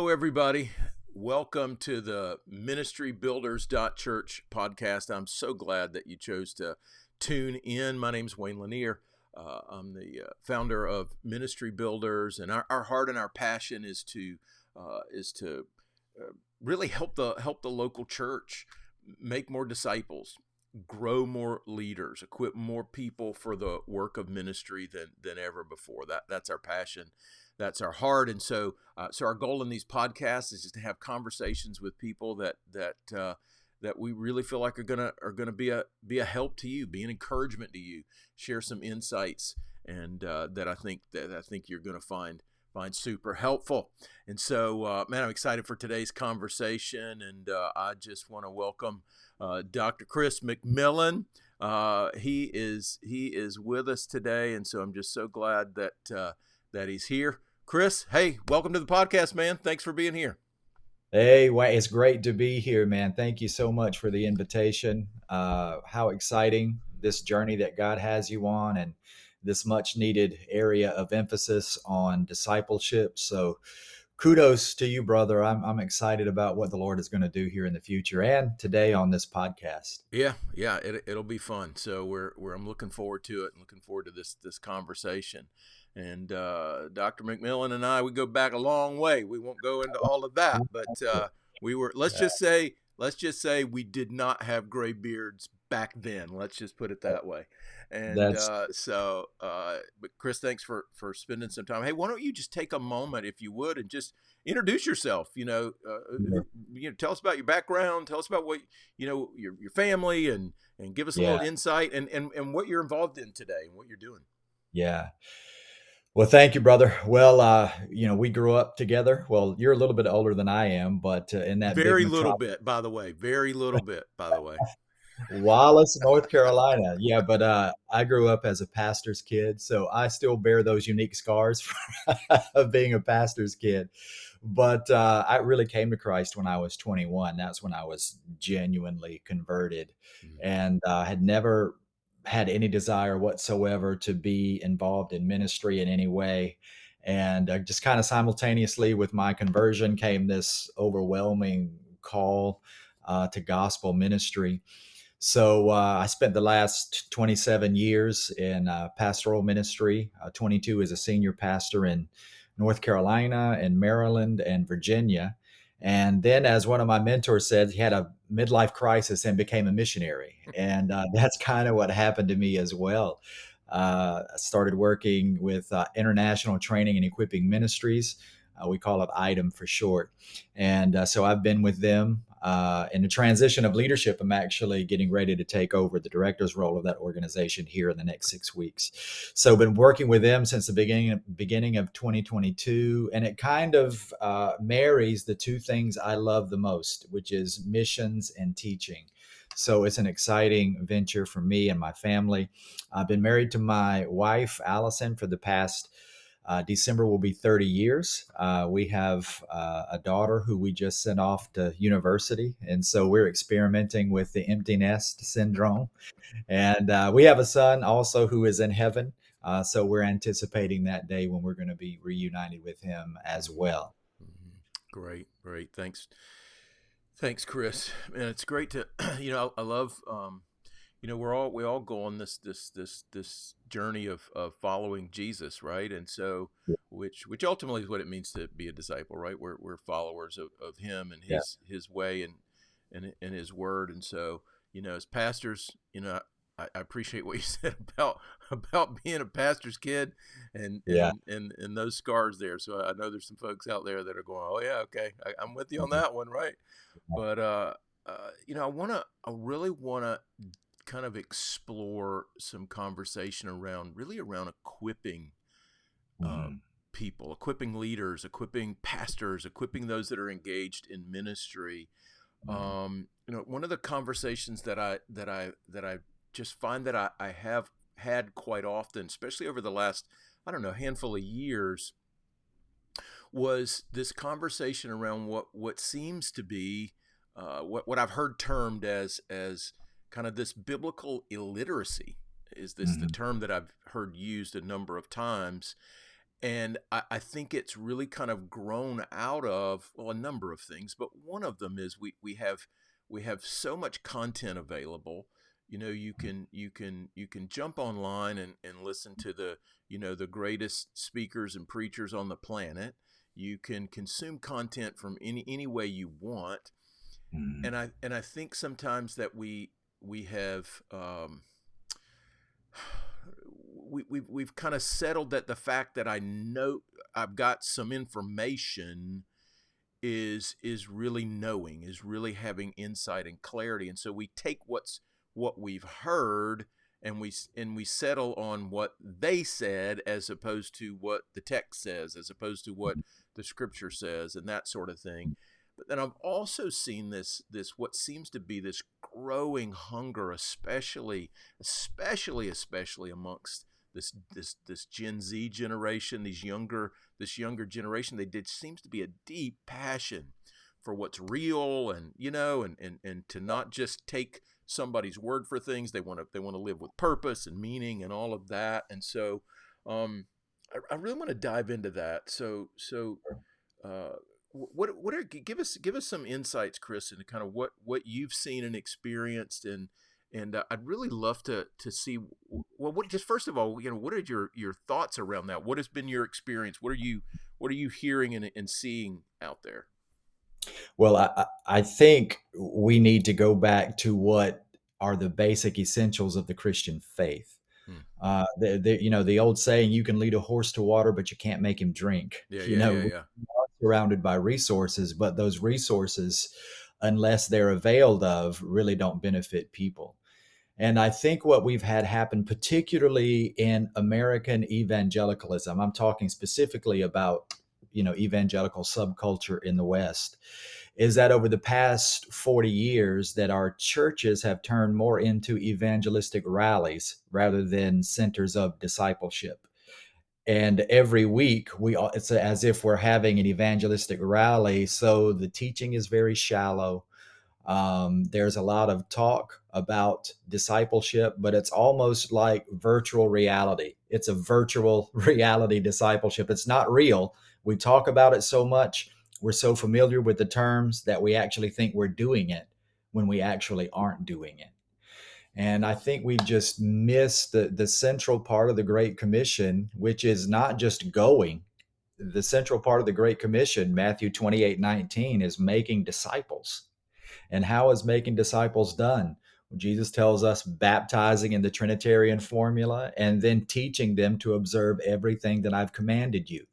Hello, everybody. Welcome to the MinistryBuilders.Church podcast. I'm so glad that you chose to tune in. My name's Wayne Lanier. I'm the founder of Ministry Builders, and our heart and our passion is to really help the local church make more disciples, grow more leaders, equip more people for the work of ministry than ever before. That's our passion. That's our heart. And so our goal in these podcasts is just to have conversations with people that we really feel like are gonna be a help to you, be an encouragement to you, share some insights, and that I think you're gonna find super helpful. And so, man, I'm excited for today's conversation, and I just want to welcome Dr. Chris McMillan. He is with us today, and so I'm just so glad that he's here. Chris, hey, welcome to the podcast, man. Thanks for being here. Hey, it's great to be here, man. Thank you so much for the invitation. How exciting this journey that God has you on, and this much needed area of emphasis on discipleship. So kudos to you, brother. I'm excited about what the Lord is going to do here in the future and today on this podcast. Yeah, it'll be fun. So I'm looking forward to it, and looking forward to this conversation. And Dr. McMillan and I, we go back a long way. We won't go into all of that, but let's just say we did not have gray beards back then. Let's just put it that way. And but Chris, thanks for spending some time. Hey, why don't you just take a moment, if you would, and just introduce yourself? Tell us about your background. Tell us about what your family, and give us a little insight and what you're involved in today and what you're doing. Yeah. Well, thank you, brother. Well, we grew up together. Well, you're a little bit older than I am, but in that very little bit, by the way, Wallace, North Carolina. Yeah, but I grew up as a pastor's kid, so I still bear those unique scars of being a pastor's kid. But I really came to Christ when I was 21. That's when I was genuinely converted, and had never had any desire whatsoever to be involved in ministry in any way. And just kind of simultaneously with my conversion came this overwhelming call to gospel ministry. So I spent the last 27 years in pastoral ministry, 22 as a senior pastor in North Carolina and Maryland and Virginia. And then, as one of my mentors said, he had a midlife crisis and became a missionary. And that's kind of what happened to me as well. I started working with International Training and Equipping Ministries. We call it ITEM for short. And so I've been with them in the transition of leadership. I'm actually getting ready to take over the director's role of that organization here in the next 6 weeks. So I've been working with them since the beginning of 2022. And it kind of marries the two things I love the most, which is missions and teaching. So it's an exciting venture for me and my family. I've been married to my wife, Allison, for the past December will be 30 years. We have a daughter who we just sent off to university. And so we're experimenting with the empty nest syndrome. And we have a son also who is in heaven. So we're anticipating that day when we're going to be reunited with him as well. Great. Thanks, Chris. And it's great to, I love, we all go on this journey of following Jesus, right? And so, which ultimately is what it means to be a disciple, right? We're followers of Him and His way and His word. And so, as pastors, I appreciate what you said about being a pastor's kid and those scars there. So I know there's some folks out there that are going, oh yeah, okay, I'm with you on that one, right? But I really want to kind of explore some conversation around equipping people, equipping leaders, equipping pastors, equipping those that are engaged in ministry. One of the conversations that I just find that I have had quite often, especially over the last, handful of years, was this conversation around what seems to be what I've heard termed as kind of this biblical illiteracy. Is this the term that I've heard used a number of times? And I think it's really kind of grown out of, well, a number of things, but one of them is we have so much content available. You can jump online and listen to the greatest speakers and preachers on the planet. You can consume content from any way you want. Mhm. And I think sometimes that we have we've kind of settled that the fact that I know I've got some information is really knowing, is really having insight and clarity. And so we take what we've heard, and we settle on what they said as opposed to what the text says, as opposed to what the scripture says, and that sort of thing. But then I've also seen this what seems to be this growing hunger, especially amongst this Gen Z generation, this younger generation. They did seems to be a deep passion for what's real, and to not just take somebody's word for things. They want to live with purpose and meaning and all of that. And so I really want to dive into that. Uh, what are give us some insights, Chris, into kind of what you've seen and experienced, and I'd really love to see, well, what, just first of all, what are your thoughts around that? What has been your experience? What are you hearing and seeing out there? Well, I think we need to go back to what are the basic essentials of the Christian faith. Hmm. The old saying, "You can lead a horse to water, but you can't make him drink." Yeah, yeah, yeah, We yeah. are surrounded by resources, but those resources, unless they're availed of, really don't benefit people. And I think what we've had happen, particularly in American evangelicalism, I'm talking specifically about, evangelical subculture in the West, is that over the past 40 years that our churches have turned more into evangelistic rallies rather than centers of discipleship. And every week it's as if we're having an evangelistic rally, so the teaching is very shallow. There's a lot of talk about discipleship, but it's almost like virtual reality. It's a virtual reality discipleship. It's not real. We talk about it so much. We're so familiar with the terms that we actually think we're doing it when we actually aren't doing it. And I think we've just missed the central part of the Great Commission, which is not just going. The central part of the Great Commission, Matthew 28:19, is making disciples. And how is making disciples done? Well, Jesus tells us baptizing in the Trinitarian formula and then teaching them to observe everything that I've commanded you.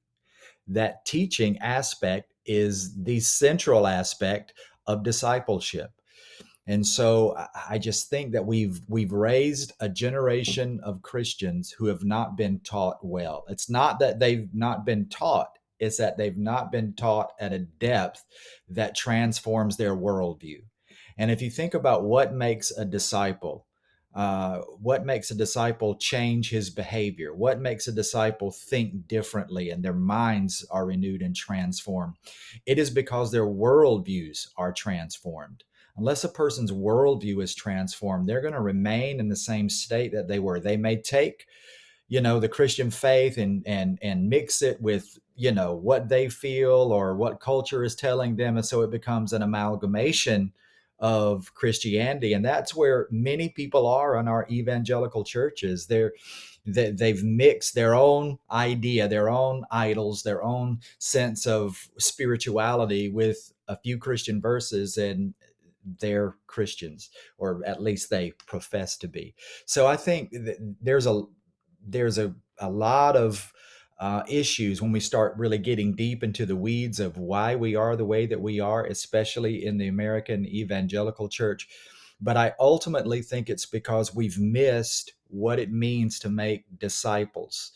That teaching aspect is the central aspect of discipleship. And so I just think that we've raised a generation of Christians who have not been taught well. It's not that they've not been taught, it's that they've not been taught at a depth that transforms their worldview. And if you think about what makes a disciple change his behavior, what makes a disciple think differently, and their minds are renewed and transformed, it is because their worldviews are transformed. Unless a person's worldview is transformed, they're going to remain in the same state that they were. They may take, the Christian faith and mix it with, what they feel or what culture is telling them, and so it becomes an amalgamation of Christianity. And that's where many people are in our evangelical churches. They've mixed their own idea, their own idols, their own sense of spirituality with a few Christian verses, and they're Christians, or at least they profess to be. So I think there's a lot of issues when we start really getting deep into the weeds of why we are the way that we are, especially in the American evangelical church. But I ultimately think it's because we've missed what it means to make disciples.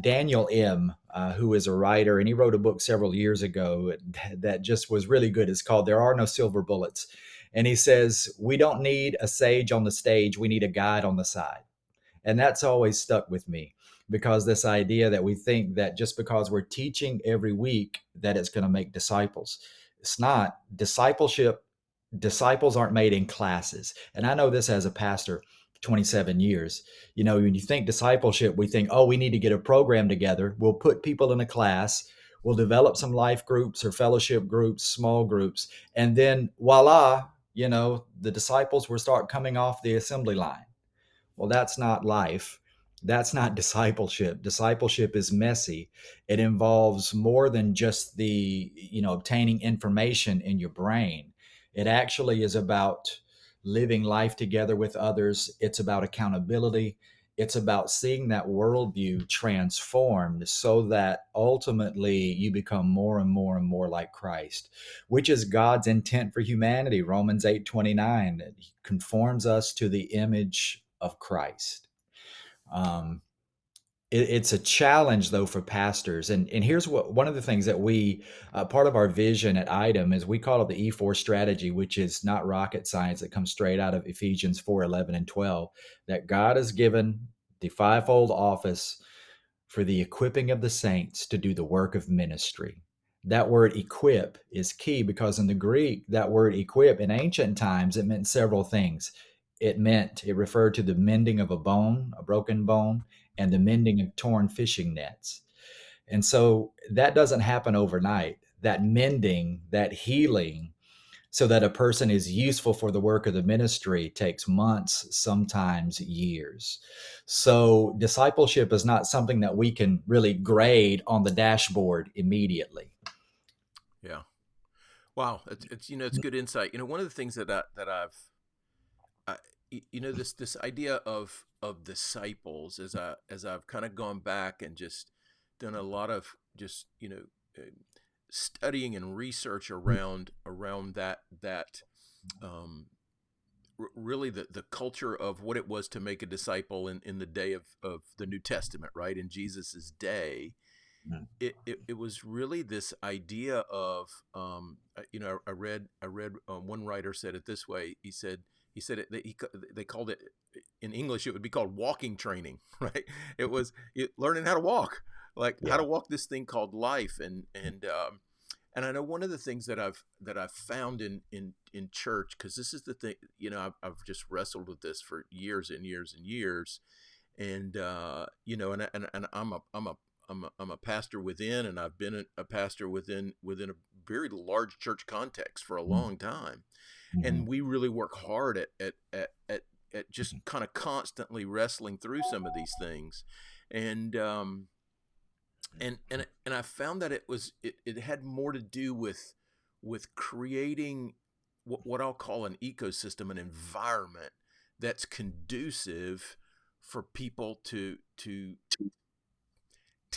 Daniel M., who is a writer, and he wrote a book several years ago that just was really good. It's called "There Are No Silver Bullets." And he says, we don't need a sage on the stage, we need a guide on the side. And that's always stuck with me, because this idea that we think that just because we're teaching every week that it's going to make disciples. It's not. Discipleship, disciples aren't made in classes. And I know this as a pastor. 27 years. You know, when you think discipleship, we think, oh, we need to get a program together. We'll put people in a class. We'll develop some life groups or fellowship groups, small groups. And then voila, you know, the disciples will start coming off the assembly line. Well, that's not life. That's not discipleship. Discipleship is messy. It involves more than just the, you know, obtaining information in your brain. It actually is about living life together with others. It's about accountability. It's about seeing that worldview transformed so that ultimately you become more and more and more like Christ, which is God's intent for humanity. Romans 8:29 conforms us to the image of Christ. Um, it's a challenge though for pastors, and here's what one of the things that we part of our vision at Item is we call it the E4 strategy, which is not rocket science. It comes straight out of Ephesians 4:11 and 12, that God has given the fivefold office for the equipping of the saints to do the work of ministry. That word equip is key because in the Greek, that word equip in ancient times, it meant several things. It referred to the mending of a bone, a broken bone, and the mending of torn fishing nets. And so that doesn't happen overnight. That mending, that healing, so that a person is useful for the work of the ministry takes months, sometimes years. So discipleship is not something that we can really grade on the dashboard immediately. Yeah. Wow. It's it's good insight. One of the things that I, this idea of disciples, as I've kind of gone back and just done a lot of just studying and research around that um, really the culture of what it was to make a disciple in the day of the New Testament, right? In Jesus's day, it was really this idea of I read one writer said it this way. He said they called it, in English it would be called walking training, right? It was learning how to walk, like how Yeah. to walk this thing called life. And I know one of the things that I've found in church, because this is the thing, I've just wrestled with this for years and years and years, and and I'm a pastor within, and I've been a pastor within a very large church context for a long time, Mm-hmm. and we really work hard at just kind of constantly wrestling through some of these things, and and I found that it had more to do with creating what I'll call an ecosystem, an environment that's conducive for people to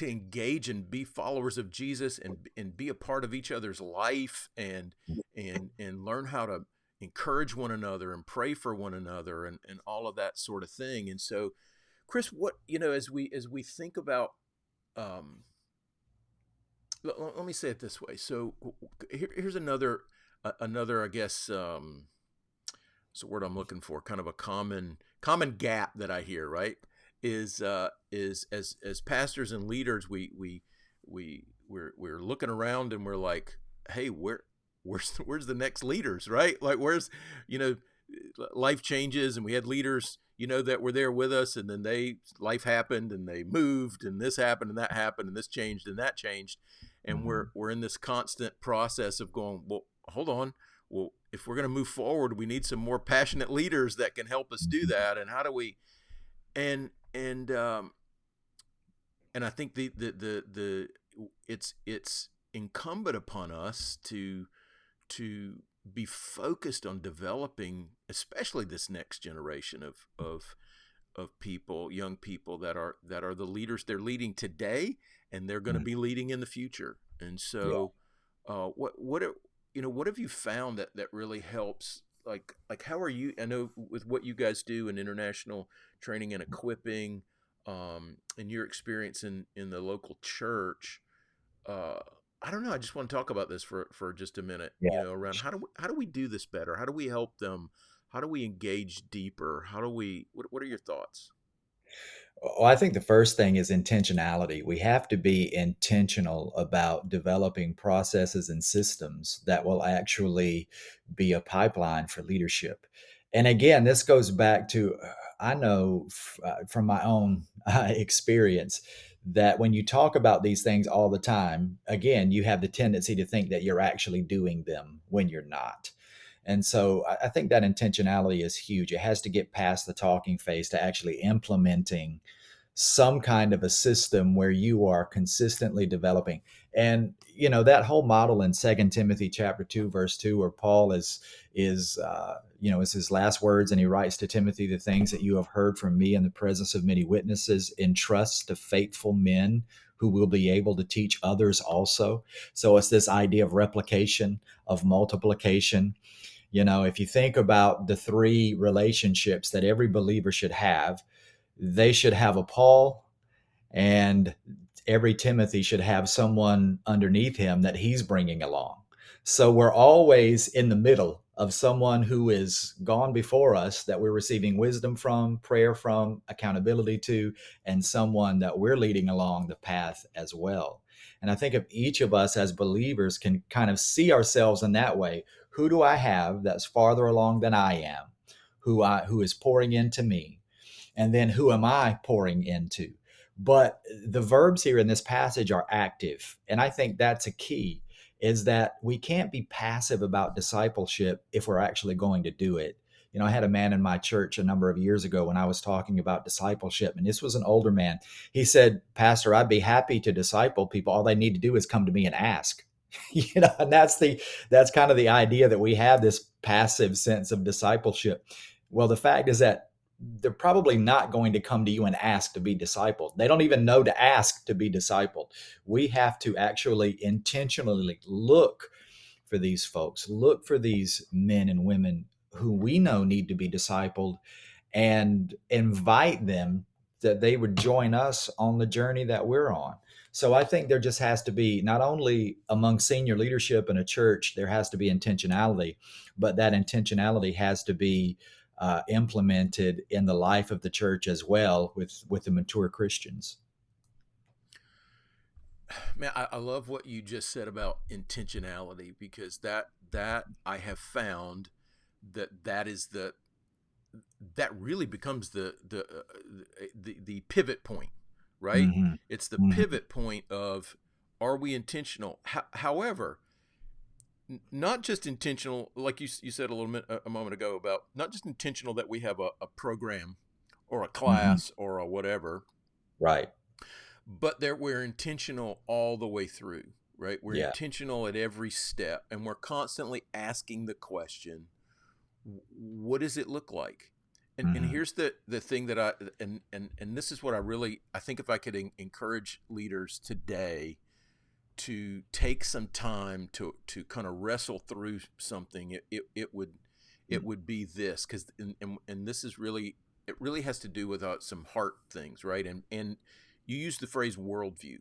engage and be followers of Jesus, and be a part of each other's life, and learn how to encourage one another and pray for one another, and all of that sort of thing. And so, Chris, what as we think about, um, let me say it this way. So here's another, I guess, what's the word I'm looking for? Kind of a common gap that I hear, right? Is as pastors and leaders, we're looking around and we're like, hey, where's the next leaders, right? Like, where's, you know life changes, and we had leaders, that were there with us, and then life happened, and they moved, and this happened, and that happened, and this changed, and that changed, and Mm-hmm. we're in this constant process of going, well, hold on. Well, if we're going to move forward, we need some more passionate leaders that can help us do that. And how do we? And I think the it's incumbent upon us to be focused on developing, especially this next generation of people, young people that are the leaders. They're leading today, and they're going to Mm-hmm. be leading in the future. And Yeah. so, what have you found that really helps? Like how are you? I know with what you guys do in international training and equipping, and your experience in the local church. Uh, I don't know. I just want to talk about this for just a minute. Yeah. Around how do we do this better? How do we help them? How do we engage deeper? How do we? What are your thoughts? Well, I think the first thing is intentionality. We have to be intentional about developing processes and systems that will actually be a pipeline for leadership. And again, this goes back to I know from my own experience that when you talk about these things all the time, again, you have the tendency to think that you're actually doing them when you're not. And so I think that intentionality is huge. It has to get past the talking phase to actually implementing some kind of a system where you are consistently developing. And that whole model in Second Timothy chapter 2 verse 2, where Paul is his last words, and he writes to Timothy, the things that you have heard from me in the presence of many witnesses entrust to faithful men who will be able to teach others also. So it's this idea of replication, of multiplication. If you think about the three relationships that every believer should have, they should have a Paul, and every Timothy should have someone underneath him that he's bringing along. So we're always in the middle of someone who is gone before us that we're receiving wisdom from, prayer from, accountability to, and someone that we're leading along the path as well. And I think if each of us as believers can kind of see ourselves in that way, who do I have that's farther along than I am, who is pouring into me? And then who am I pouring into? But the verbs here in this passage are active. And I think that's a key, is that we can't be passive about discipleship if we're actually going to do it. I had a man in my church a number of years ago when I was talking about discipleship, and this was an older man. He said, "Pastor, I'd be happy to disciple people. All they need to do is come to me and ask." And that's kind of the idea, that we have this passive sense of discipleship. Well, the fact is that they're probably not going to come to you and ask to be discipled. They don't even know to ask to be discipled. We have to actually intentionally look for these folks, look for these men and women who we know need to be discipled, and invite them that they would join us on the journey that we're on. So I think there just has to be, not only among senior leadership in a church, there has to be intentionality, but that intentionality has to be implemented in the life of the church as well, with the mature Christians. Man, I love what you just said about intentionality, because that I have found that is that really becomes the pivot point, right? Hmm. It's the Hmm. pivot point of, are we intentional? However, not just intentional, like you said a moment ago, about not just intentional that we have a program or a Hmm. class or a whatever, Right. but that we're intentional all the way through, right? We're Yeah. intentional at every step, and we're constantly asking the question, what does it look like? And Hmm. here's the thing that and this is what I think, if I could encourage leaders today to take some time to kind of wrestle through something, it would be this, because and this is really, it really has to do with some heart things, right? And you use the phrase worldview.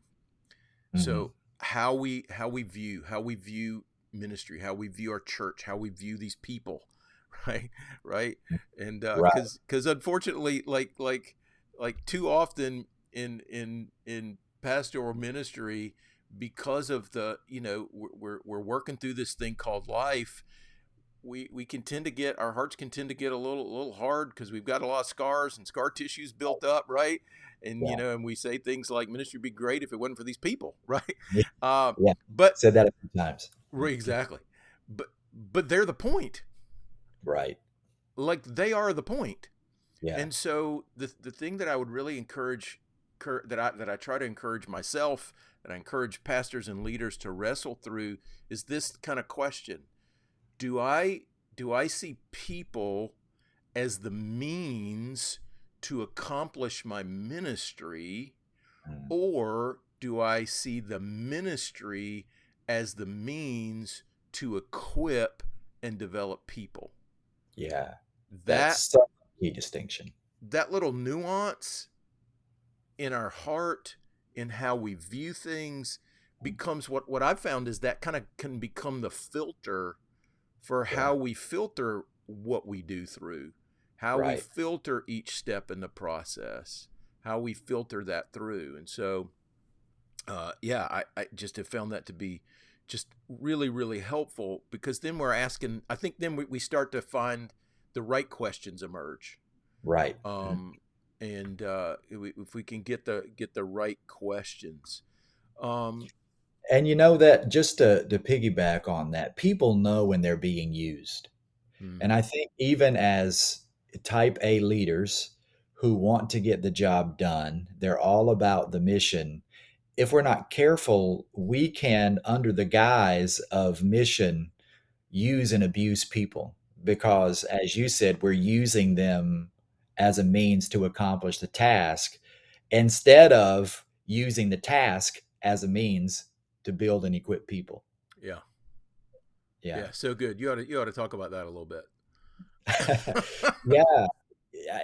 Hmm. So how we view ministry, how we view our church, how we view these people, right, right, and Right. because unfortunately, like too often in pastoral ministry, because of the, we're working through this thing called life, we can tend to get, our hearts can tend to get a little hard, because we've got a lot of scars and scar tissues built up, right? And Yeah. and we say things like, ministry would be great if it wasn't for these people, right? Yeah. Yeah. But Said that a few times. right, exactly. But they're the point. Right. Like, they are the point. Yeah. And so the thing that I would really encourage, that I try to encourage myself, that I encourage pastors and leaders to wrestle through, is this kind of question: do I see people as the means to accomplish my ministry, Mm. or do I see the ministry as the means to equip and develop people? Yeah. That's That such a key distinction. that little nuance in our heart, in how we view things, becomes, what I've found is that kind of can become the filter for Yeah. how we filter what we do through, how we Right. filter each step in the process, how we filter that through. And so, yeah, I just have found that to be just really, really helpful, because then we're asking, I think then we start to find the right questions emerge. Right. um, and if we can get the right questions. Um, And you know that just to piggyback on that, people know when they're being used. And mm, I think even as type A leaders who want to get the job done, they're all about the mission. If we're not careful, we can, under the guise of mission, use and abuse people mhm. because, as you said, we're using them as a means to accomplish the task instead of using the task as a means to build and equip people. Yeah, Yeah. yeah, so good. You ought to talk about that a little bit. Yeah.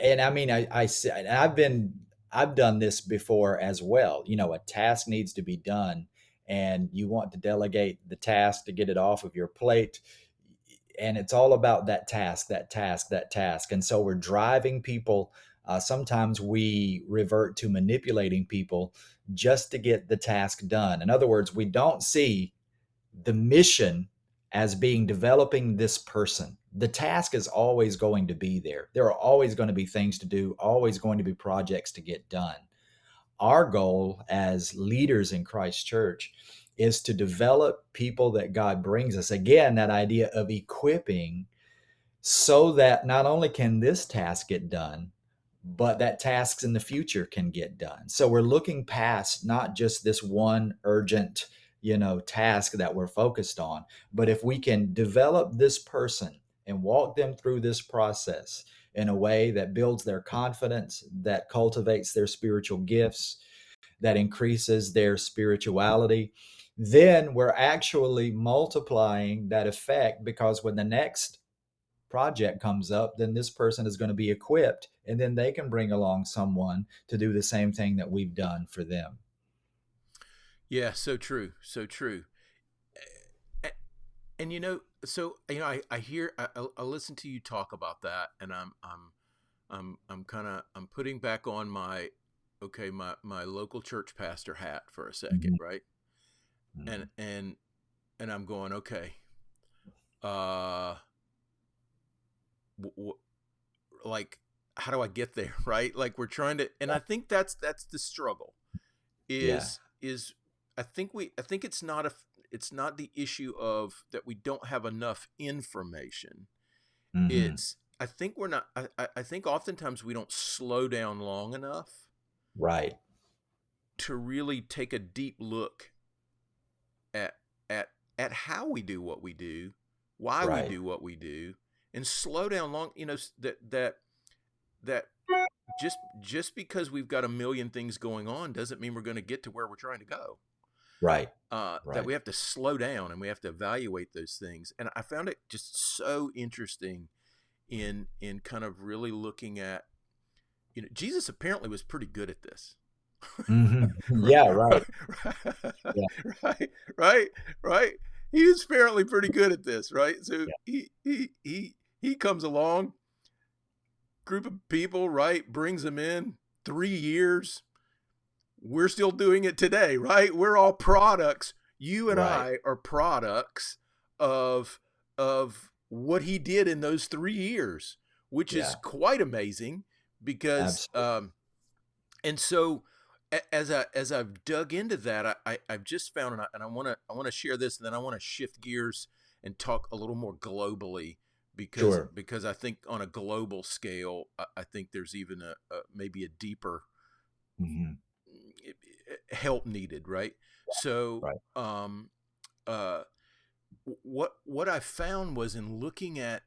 And I mean, and I've done this before as well. You know, a task needs to be done, and you want to delegate the task to get it off of your plate. And it's all about that task, that task, that task. And so we're driving people. Sometimes we revert to manipulating people just to get the task done. In other words, we don't see the mission as being developing this person. The task is always going to be there. There are always going to be things to do, always going to be projects to get done. Our goal as leaders in Christ Church is to develop people that God brings us. Again, that idea of equipping so that not only can this task get done, but that tasks in the future can get done. So we're looking past not just this one urgent, task that we're focused on, but if we can develop this person and walk them through this process in a way that builds their confidence, that cultivates their spiritual gifts, that increases their spirituality, then we're actually multiplying that effect because when the next project comes up, then this person is going to be equipped and then they can bring along someone to do the same thing that we've done for them. Yeah, so true, so true. A- And so I hear I listen to you talk about that, and I'm kind of I'm putting back on my okay my local church pastor hat for a second, Mhm, right? And mhm. and and I'm going, okay, uh, w- w- like how do I get there, right? Like we're trying to, and I think that's the struggle. Yeah. Is I think it's not the issue of that we don't have enough information. Hmm. It's I think we're not I think oftentimes we don't slow down long enough Right. to really take a deep look at at at how we do what we do, why we Right. do what we do, and slow down long. That just because we've got a million things going on doesn't mean we're going to get to where we're trying to go. Right. That Right. we have to slow down and we have to evaluate those things. And I found it just so interesting in kind of really looking at Jesus apparently was pretty good at this. Hmm. Yeah. Right. right, Yeah. right, right, right. He is apparently pretty good at this, right? So Yeah. he comes along, group of people, right? Brings them in 3 years. We're still doing it today, right? We're all products. You and Right. I are products of of what he did in those 3 years, which is Yeah. quite amazing because Absolutely. and so as I've dug into that, I've just found and I want to share this, and then I want to shift gears and talk a little more globally Sure. because I think on a global scale, I think there's even a maybe a deeper Hmm. help needed, right? So, Right. uh, what I found was in looking at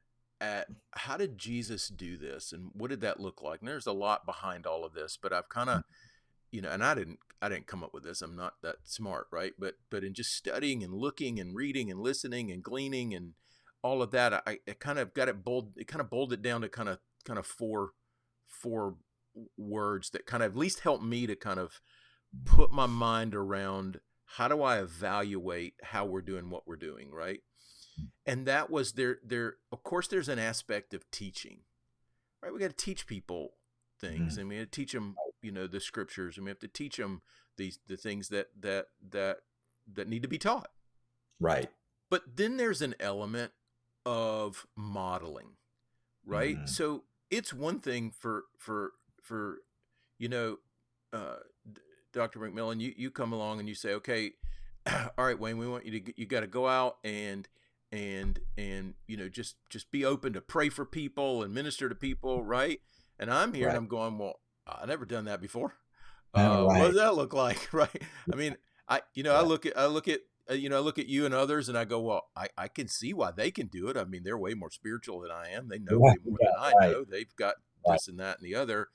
how did Jesus do this, and what did that look like? And there's a lot behind all of this, but I've kind of and I didn't come up with this. I'm not that smart, right? But in just studying and looking and reading and listening and gleaning and all of that, I kind of got it bold. It kind of boiled it down to kind of four words that kind of at least help me to kind of put my mind around how do I evaluate how we're doing what we're doing, right? And that was there of course there's an aspect of teaching, right? We got to teach people things, Hmm. and we got to teach them, the scriptures, and we have to teach them the things that need to be taught. Right. But then there's an element of modeling, right? Hmm. So it's one thing for you know, uh, Dr. McMillan, you come along and you say, okay, all right, Wayne, we want you to, you got to go out and just be open to pray for people and minister to people, right? And I'm here and Right. I'm going, well, I never done that before. What Right. does that look like, right? I mean, I Yeah. look at you and others, and I go, well, I can see why they can do it. I mean, they're way more spiritual than I am. They know Right. way more Yeah. than I Right. know. They've got Right. this and that and the other.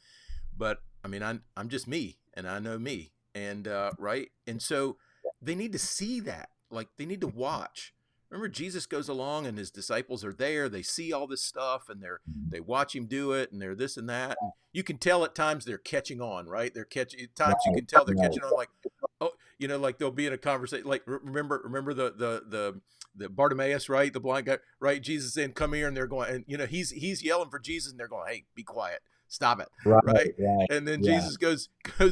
But I mean, I'm just me, and I know me, and right. And so they need to see that, like they need to watch. Remember, Jesus goes along, and his disciples are there. They see all this stuff, and Mhm. they watch him do it, and they're this and that. And you can tell at times they're catching on, right? They're catching. At times you Right. can tell they're Right. catching on, like, oh, like they'll be in a conversation. Like remember the Bartimaeus, right? The blind guy, right? Jesus saying, "Come here," and they're going, and he's yelling for Jesus, and they're going, "Hey, be quiet, stop it," Right. right? Right. And then Yeah. Jesus goes,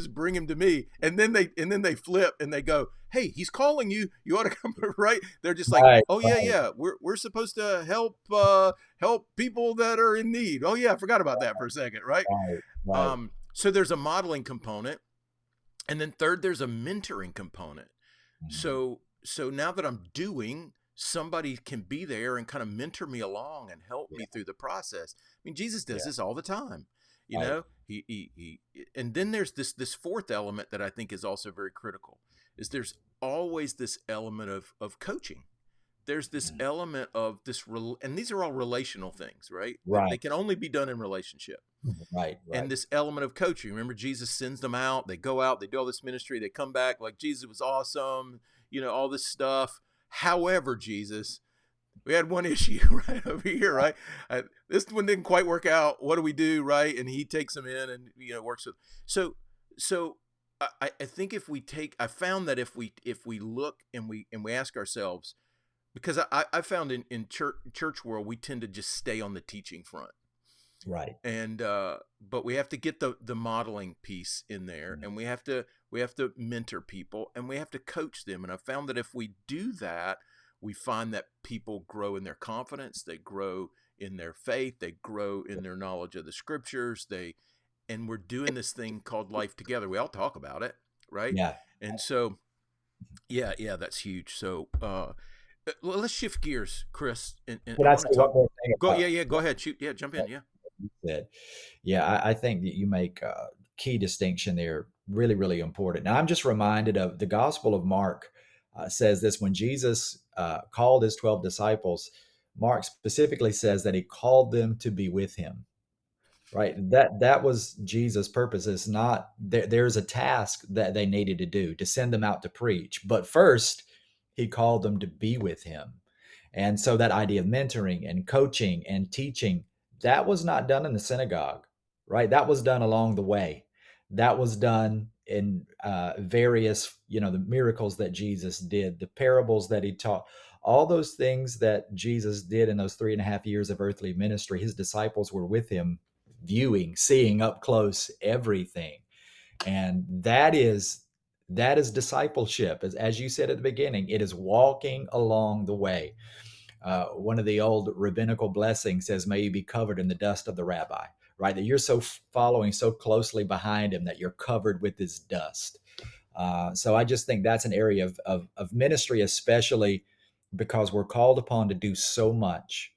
"Bring him to me," and then they flip and they go, "Hey, he's calling you. You ought to come." Right? They're just like, Right. "Oh yeah, Right. yeah, we're supposed to help people that are in need." Oh yeah, I forgot about that for a second, right? Right. Right. So there's a modeling component, and then third, there's a mentoring component. Mhm. So now that I'm doing, somebody can be there and kind of mentor me along and help Yeah. me through the process. I mean, Jesus does Yeah. this all the time. Right. And then there's this fourth element that I think is also very critical. Is there's always this element of coaching. There's this Mhm. element of and these are all relational things, right? They Right. can only be done in relationship. Right. And Right. this element of coaching. Remember, Jesus sends them out. They go out. They do all this ministry. They come back like Jesus was awesome. All this stuff. However, Jesus, we had one issue right over here, right? This one didn't quite work out. What do we do, right? And he takes them in and works with. So I think I found that if we look and we ask ourselves, because I found in church world we tend to just stay on the teaching front, Right. and but we have to get the modeling piece in there, Mhm. and we have to mentor people, and we have to coach them. And I found that if we do that, we find that people grow in their confidence, they grow in their faith, they grow in their knowledge of the scriptures. And we're doing this thing called life together. We all talk about it, right? Yeah. And so yeah, that's huge. So well, let's shift gears, Chris, and Can I I want say to one talk. more thing Go, about yeah, go ahead, shoot, yeah, jump in, what yeah. you said? Yeah, I think that you make a key distinction there, really, really important. Now, I'm just reminded of the Gospel of Mark says this when Jesus called his 12 disciples, Mark specifically says that he called them to be with him. Right. That was Jesus' purpose. It's not there's a task that they needed to do to send them out to preach. But first, he called them to be with him. And so that idea of mentoring and coaching and teaching, that was not done in the synagogue, right? That was done along the way. That was done in various, the miracles that Jesus did, the parables that he taught, all those things that Jesus did in those 3.5 years of earthly ministry. His disciples were with him, viewing, seeing up close everything. And that is discipleship. As you said at the beginning, it is walking along the way. One of the old rabbinical blessings says, "May you be covered in the dust of the rabbi," right? That you're so following so closely behind him that you're covered with his dust. So I just think that's an area of ministry, especially because we're called upon to do so much,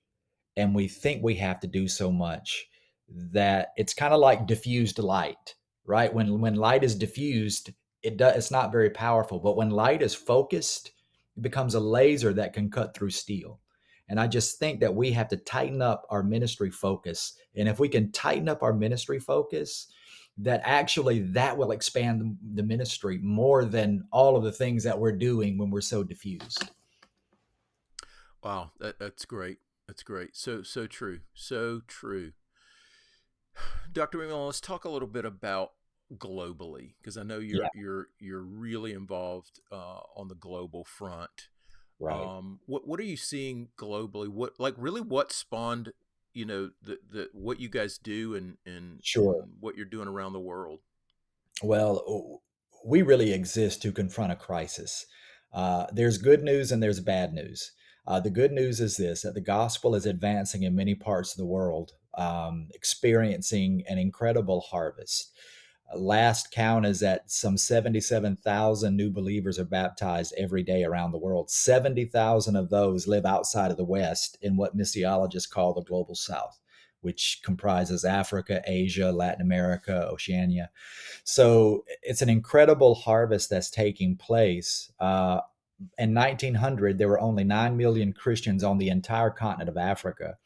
and we think we have to do so much that it's kind of like diffused light, right? When light is diffused, it's not very powerful, but when light is focused, it becomes a laser that can cut through steel. And I just think that we have to tighten up our ministry focus. And if we can tighten up our ministry focus, that actually that will expand the ministry more than all of the things that we're doing when we're so diffused. Wow, that's great. That's great. So true. So true. Dr. McMillan, let's talk a little bit about globally, because I know Yeah, you're really involved on the global front. right. What are you seeing globally? What spawned the what you guys do, and Sure. what you're doing around the world? Well, we really exist to confront a crisis. There's good news and there's bad news. The good news is this that the gospel is advancing in many parts of the world. experiencing an incredible harvest. Last count is that some 77,000 new believers are baptized every day around the world. 70,000 of those live outside of the West in what missiologists call the global South, which comprises Africa, Asia, Latin America, Oceania. So it's an incredible harvest that's taking place. In 1900, there were only 9 million Christians on the entire continent of Africa.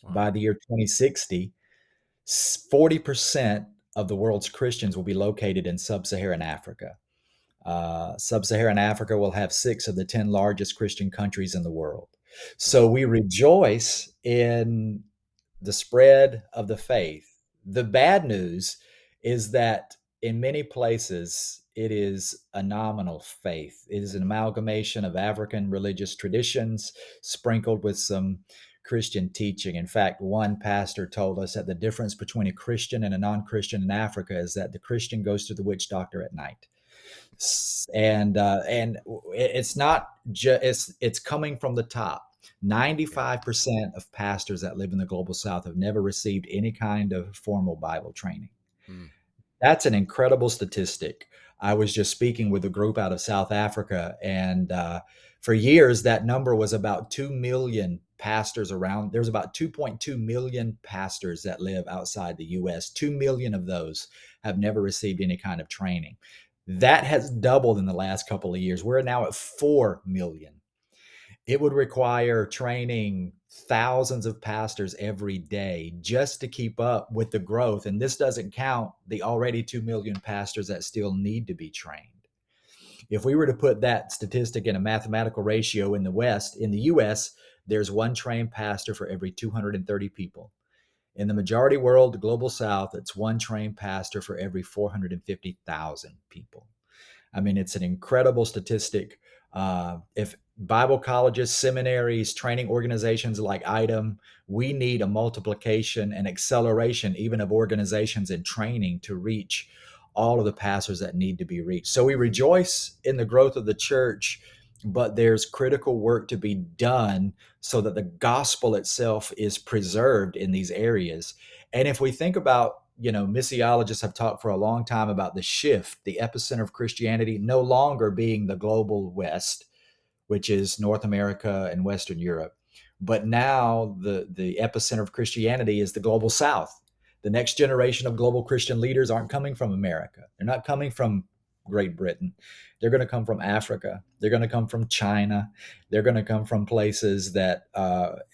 Wow. By the year 2060, 40% of the world's Christians will be located in sub Saharan Africa. Sub Saharan Africa will have 6 of the 10 largest Christian countries in the world. So Wow. we rejoice in the spread of the faith. The bad news is that in many places, it is a nominal faith. It is an amalgamation of African religious traditions sprinkled with some Christian teaching. In fact, one pastor told us that the difference between a Christian and a non Christian in Africa is that the Christian goes to the witch doctor at night. And it's not just it's coming from the top. Yeah. 95% of pastors that live in the global south have never received any kind of formal Bible training. Mm. That's an incredible statistic. I was just speaking with a group out of South Africa, and for years that number was about 2 million pastors around. There's about 2.2 million pastors that live outside the US. 2 million of those have never received any kind of training. That has doubled in the last couple of years. We're now at 4 million. It would require training thousands of pastors every day just to keep up with the growth. And this doesn't count the already 2 million pastors that still need to be trained. If we were to put that statistic in a mathematical ratio in the West, in the US, there's one trained pastor for every 230 people. In the majority world, the global South, it's one trained pastor for every 450,000 people. I mean, it's an incredible statistic. If Bible colleges, seminaries, training organizations like ITEM, we need a multiplication and acceleration even of organizations and training to reach all of the pastors that need to be reached. So we rejoice in the growth of the church, but there's critical work to be done so that the gospel itself is preserved in these areas. And if we think about, missiologists have talked for a long time about the shift, the epicenter of Christianity no longer being the global West, which is North America and Western Europe. But now the epicenter of Christianity is the global South. The next generation of global Christian leaders aren't coming from America. They're not coming from Great Britain. They're going to come from Africa. They're going to come from China. They're going to come from places that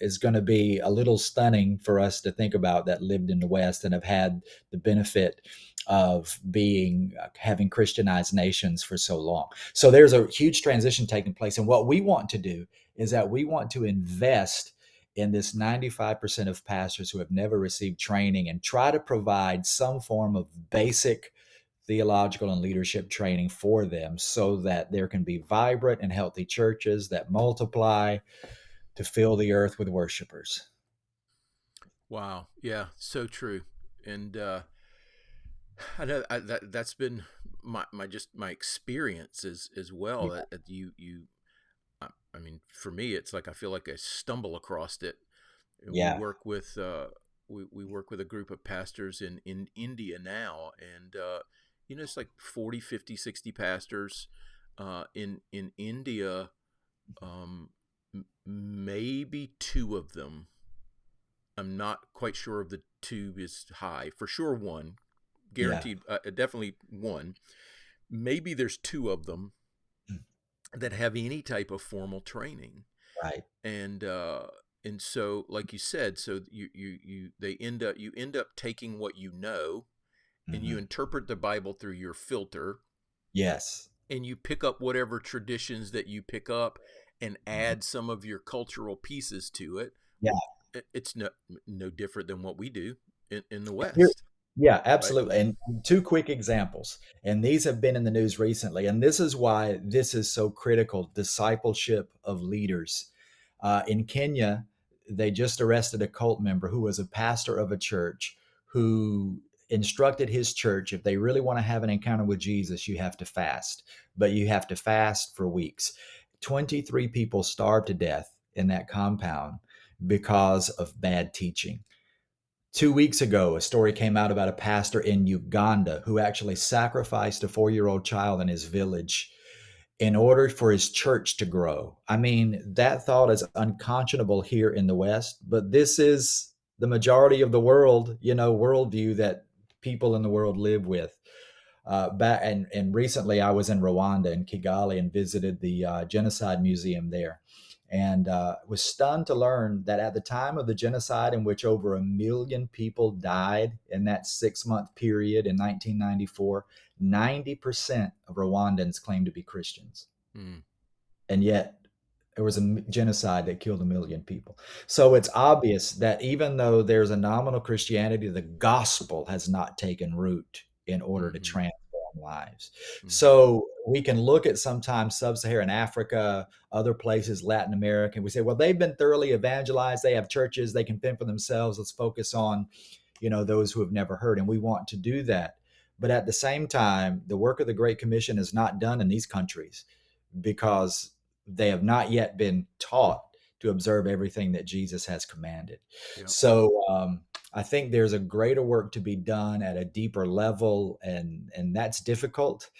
is going to be a little stunning for us to think about, that lived in the West and have had the benefit of being having Christianized nations for so long. So there's a huge transition taking place. And what we want to do is that we want to invest in this 95% of pastors who have never received training and try to provide some form of basic theological and leadership training for them so that there can be vibrant and healthy churches that multiply to fill the earth with worshipers. Wow. Yeah. So true. And I know that's been my experience as well. Yeah. That I mean, for me, it's like I feel like I stumble across it. We Yeah. work with we work with a group of pastors in India now, and it's like 40, 50, 60 pastors in India. Maybe two of them. I'm not quite sure of the two is high. For sure, one Yeah. guaranteed. Definitely one. Maybe there's two of them that have any type of formal training, Right. and so like you said, so you end up taking what you know, and you Hmm. interpret the Bible through your filter, Yes. and you pick up whatever traditions that you pick up and Mhm. add some of your cultural pieces to it. Yeah. It's no different than what we do in the Here, West, yeah, right? absolutely. And two quick examples, and these have been in the news recently, and this is why this is so critical: discipleship of leaders. In Kenya, they just arrested a cult member who was a pastor of a church who instructed his church, if they really want to have an encounter with Jesus, you have to fast, but you have to fast for weeks. 23 people starved to death in that compound because of bad teaching. 2 weeks ago, a story came out about a pastor in Uganda who actually sacrificed a 4-year-old child in his village in order for his church to grow. I mean, that thought is unconscionable here in the West, but this is the majority of the world, worldview that people in the world live with. And recently I was in Rwanda in Kigali and visited the genocide museum there, and was stunned to learn that at the time of the genocide, in which over 1 million people died in that 6-month period in 1994, 90% of Rwandans claimed to be Christians, Mm, and yet there was a genocide that killed 1 million people. So it's obvious that even though there's a nominal Christianity, the gospel has not taken root in order to mm-hmm, transform lives. mm-hmm, So we can look at sometimes sub-Saharan Africa, other places, Latin America, and we say, well, they've been thoroughly evangelized. They have churches, they can fend for themselves. Let's focus on, those who have never heard. And we want to do that. But at the same time, the work of the Great Commission is not done in these countries because they have not yet been taught to observe everything that Jesus has commanded. yeah, So I think there's a greater work to be done at a deeper level, and that's difficult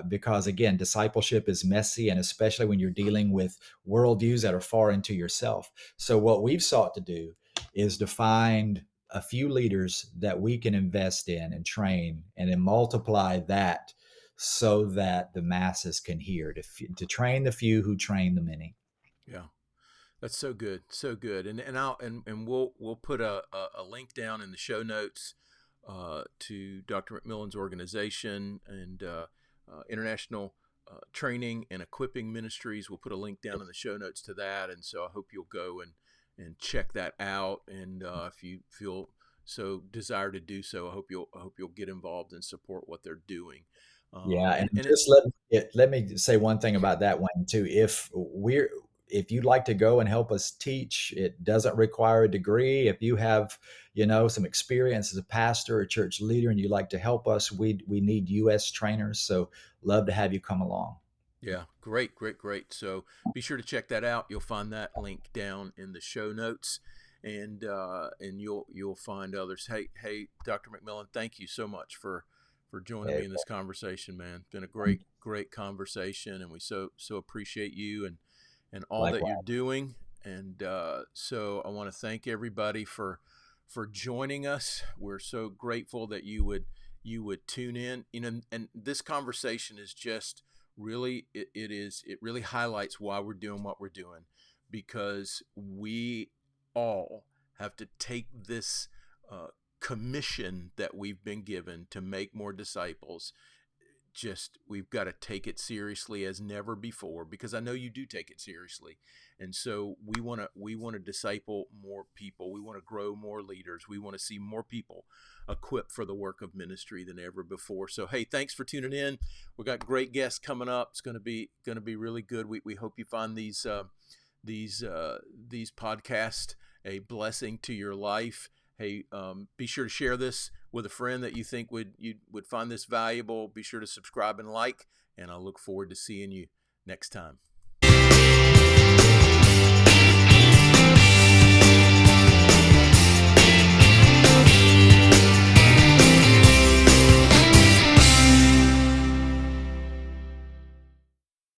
because again, discipleship is messy, and especially when you're dealing with worldviews that are far into yourself. So what we've sought to do is to find a few leaders that we can invest in and train, and then multiply that so that the masses can hear, to train the few who train the many. yeah. That's so good, so good. And we'll put a link down in the show notes to Dr. McMillan's organization and International Training and Equipping Ministries. We'll put a link down in the show notes to that, and so I hope you'll go and check that out. And if you feel so desire to do so, I hope you'll get involved and support what they're doing. Yeah, and And it just let me say one thing about that one too. If you'd like to go and help us teach, it doesn't require a degree. If you have, some experience as a pastor or church leader and you'd like to help us, we need US trainers. So love to have you come along. Yeah, great, great, great. So be sure to check that out. You'll find that link down in the show notes, and you'll find others. Hey, Dr. McMillan, thank you so much for joining Eh, me in this conversation, man. It's been a great conversation, and we so appreciate you and all that you're Likewise. doing. And so I want to thank everybody for joining us. We're so grateful that you would tune in. And this conversation is just really it really highlights why we're doing what we're doing, because we all have to take this uh, commission that we've been given to make more disciples. Just we've got to take it seriously as never before, because I know you do take it seriously. And so we want to disciple more people. We want to grow more leaders. We want to see more people equipped for the work of ministry than ever before. So hey, thanks for tuning in. We got great guests coming up. It's going to be really good. We hope you find these podcasts a blessing to your life. Hey, be sure to share this with a friend that you think would find this valuable. Be sure to subscribe and like, and I look forward to seeing you next time.